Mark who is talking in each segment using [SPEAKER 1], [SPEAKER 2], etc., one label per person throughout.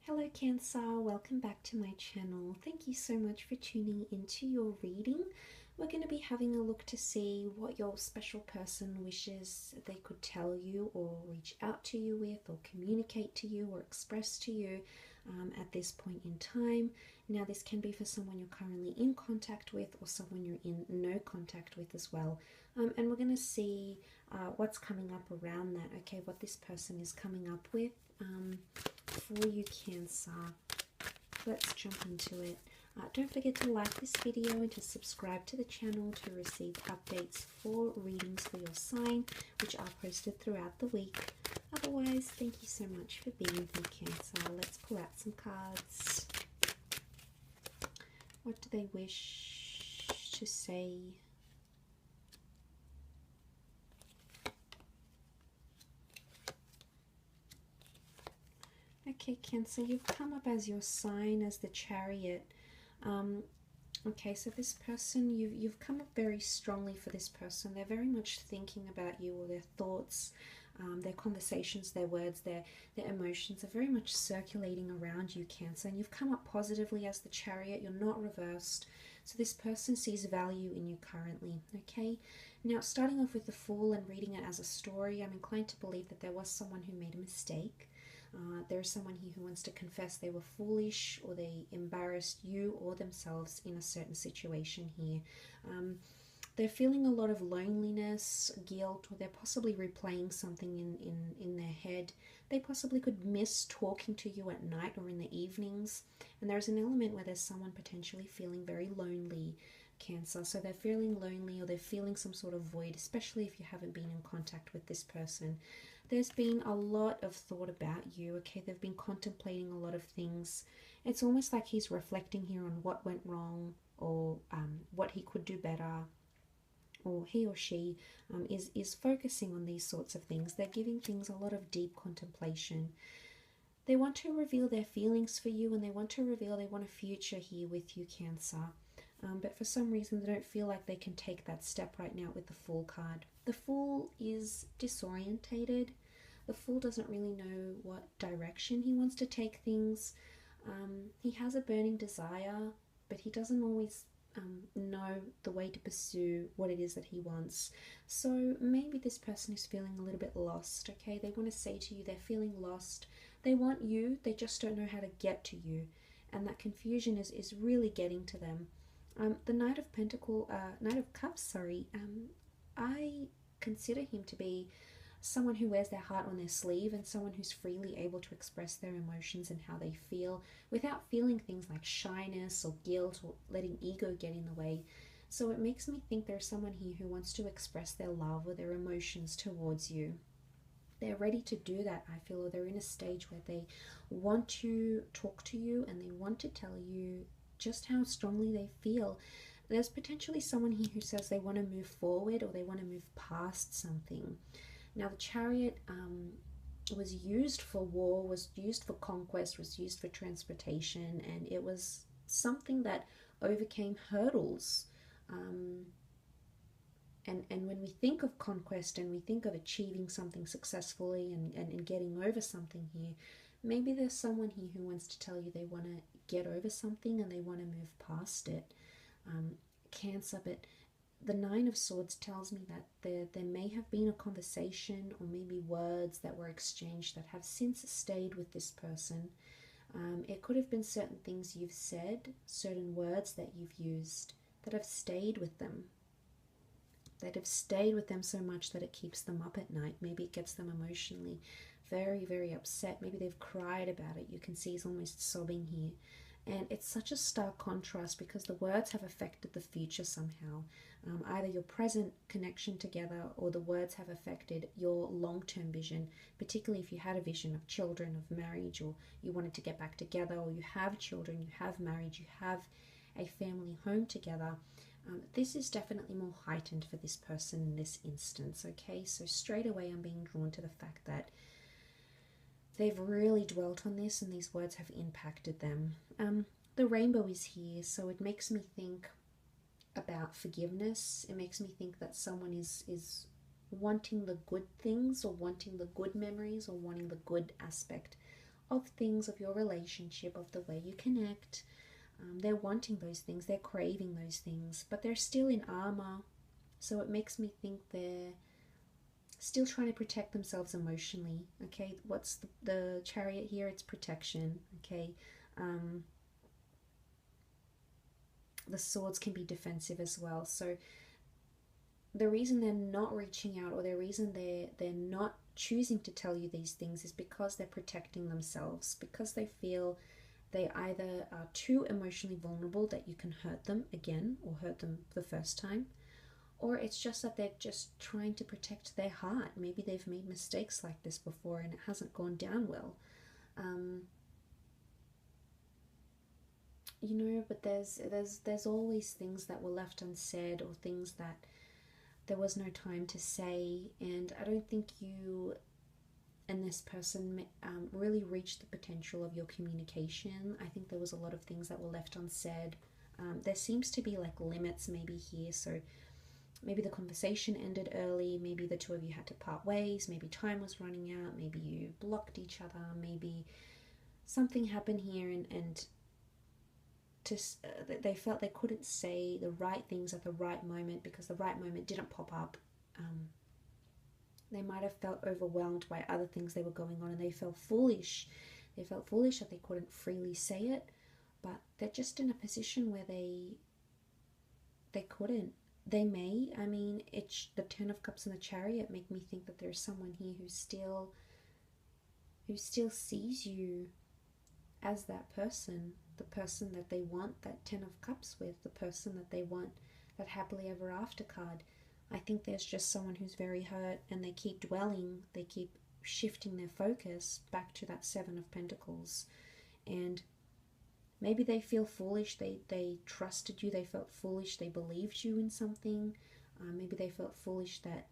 [SPEAKER 1] Hello Cancer, welcome back to my channel. Thank you so much for tuning into your reading. We're going to be having a look to see what your special person wishes they could tell you or reach out to you with or communicate to you or express to you at this point in time. Now this can be for someone you're currently in contact with or someone you're in no contact with as well. And we're going to see what's coming up around that, okay, what this person is coming up with. For you Cancer, let's jump into it. Don't forget to like this video and to subscribe to the channel to receive updates for readings for your sign, which are posted throughout the week. Otherwise, thank you so much for being with me Cancer. Let's pull out some cards. What do they wish to say? Okay, Cancer, you've come up as your sign as the Chariot. Okay, so this person, you've come up very strongly for this person. They're very much thinking about you, or their thoughts, their conversations, their words, their emotions are very much circulating around you, Cancer. And you've come up positively as the Chariot. You're not reversed. So this person sees value in you currently, okay? Now, starting off with the Fool and reading it as a story, I'm inclined to believe that there was someone who made a mistake. There is someone here who wants to confess they were foolish or they embarrassed you or themselves in a certain situation here. They're feeling a lot of loneliness, guilt, or they're possibly replaying something in their head. They possibly could miss talking to you at night or in the evenings. And there's an element where there's someone potentially feeling very lonely, Cancer. So they're feeling lonely or they're feeling some sort of void, especially if you haven't been in contact with this person. There's been a lot of thought about you, okay? They've been contemplating a lot of things. It's almost like he's reflecting here on what went wrong or what he could do better, or he or she is focusing on these sorts of things. They're giving things a lot of deep contemplation. They want to reveal their feelings for you, and they want a future here with you, Cancer. But for some reason they don't feel like they can take that step right now with the Fool card. The Fool is disorientated. The Fool doesn't really know what direction he wants to take things. He has a burning desire, but he doesn't always know the way to pursue what it is that he wants. So maybe this person is feeling a little bit lost, okay? They want to say to you they're feeling lost. They want you, they just don't know how to get to you. And that confusion is really getting to them. The Knight of Cups, I consider him to be someone who wears their heart on their sleeve and someone who's freely able to express their emotions and how they feel without feeling things like shyness or guilt or letting ego get in the way. So it makes me think there's someone here who wants to express their love or their emotions towards you. They're ready to do that, I feel, or they're in a stage where they want to talk to you and they want to tell you just how strongly they feel. There's potentially someone here who says they want to move forward or they want to move past something. Now the Chariot was used for war, was used for conquest, was used for transportation, and it was something that overcame hurdles. And when we think of conquest and we think of achieving something successfully and getting over something here, maybe there's someone here who wants to tell you they want to get over something and they want to move past it. Cancer, but the Nine of Swords tells me that there may have been a conversation or maybe words that were exchanged that have since stayed with this person. It could have been certain things you've said, certain words that you've used that have stayed with them. That have stayed with them so much that it keeps them up at night. Maybe it gets them emotionally very, very upset. Maybe they've cried about it. You can see he's almost sobbing here. And it's such a stark contrast because the words have affected the future somehow. Either your present connection together or the words have affected your long-term vision, particularly if you had a vision of children, of marriage, or you wanted to get back together, or you have children, you have marriage, you have a family home together. This is definitely more heightened for this person in this instance, okay? So straight away I'm being drawn to the fact that they've really dwelt on this and these words have impacted them. The rainbow is here, so it makes me think about forgiveness. It makes me think that someone is wanting the good things or wanting the good memories or wanting the good aspect of things, of your relationship, of the way you connect. They're wanting those things, they're craving those things, but they're still in armor. So it makes me think they're still trying to protect themselves emotionally. Okay, what's the Chariot here? It's protection. Okay, the swords can be defensive as well. So the reason they're not reaching out, or the reason they're not choosing to tell you these things, is because they're protecting themselves, because they feel they either are too emotionally vulnerable that you can hurt them again or hurt them the first time, or it's just that they're just trying to protect their heart. Maybe they've made mistakes like this before and it hasn't gone down well. You know, but there's always things that were left unsaid, or things that there was no time to say, and I don't think you and this person really reached the potential of your communication. I think there was a lot of things that were left unsaid. There seems to be like limits maybe here, so maybe the conversation ended early, maybe the two of you had to part ways, maybe time was running out, maybe you blocked each other, maybe something happened here, and they felt they couldn't say the right things at the right moment because the right moment didn't pop up. They might have felt overwhelmed by other things they were going on, and they felt foolish. They felt foolish that they couldn't freely say it, but they're just in a position where they couldn't. They may. I mean, it's the Ten of Cups and the Chariot make me think that there's someone here who still sees you as that person, the person that they want that Ten of Cups with, the person that they want that happily ever after card. I think there's just someone who's very hurt, and they keep dwelling, they keep shifting their focus back to that Seven of Pentacles. And maybe they feel foolish, they trusted you, they felt foolish, they believed you in something. Maybe they felt foolish that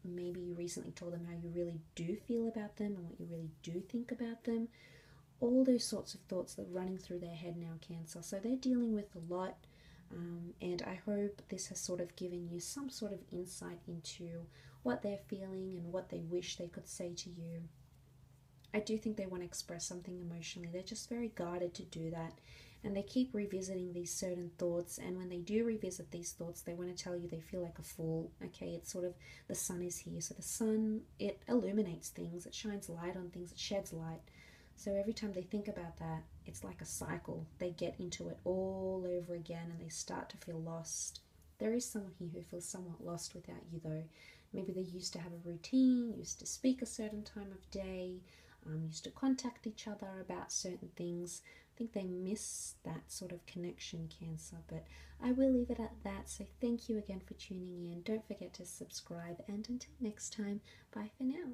[SPEAKER 1] maybe you recently told them how you really do feel about them and what you really do think about them. All those sorts of thoughts that are running through their head now, Cancer. So they're dealing with a lot. And I hope this has sort of given you some sort of insight into what they're feeling and what they wish they could say to you. I do think they want to express something emotionally. They're just very guided to do that. And they keep revisiting these certain thoughts. And when they do revisit these thoughts, they want to tell you they feel like a fool. Okay, it's sort of, the sun is here. So the sun, it illuminates things. It shines light on things. It sheds light. So every time they think about that, it's like a cycle. They get into it all over again and they start to feel lost. There is someone here who feels somewhat lost without you though. Maybe they used to have a routine, used to speak a certain time of day, used to contact each other about certain things. I think they miss that sort of connection, Cancer, but I will leave it at that. So thank you again for tuning in. Don't forget to subscribe, and until next time, bye for now.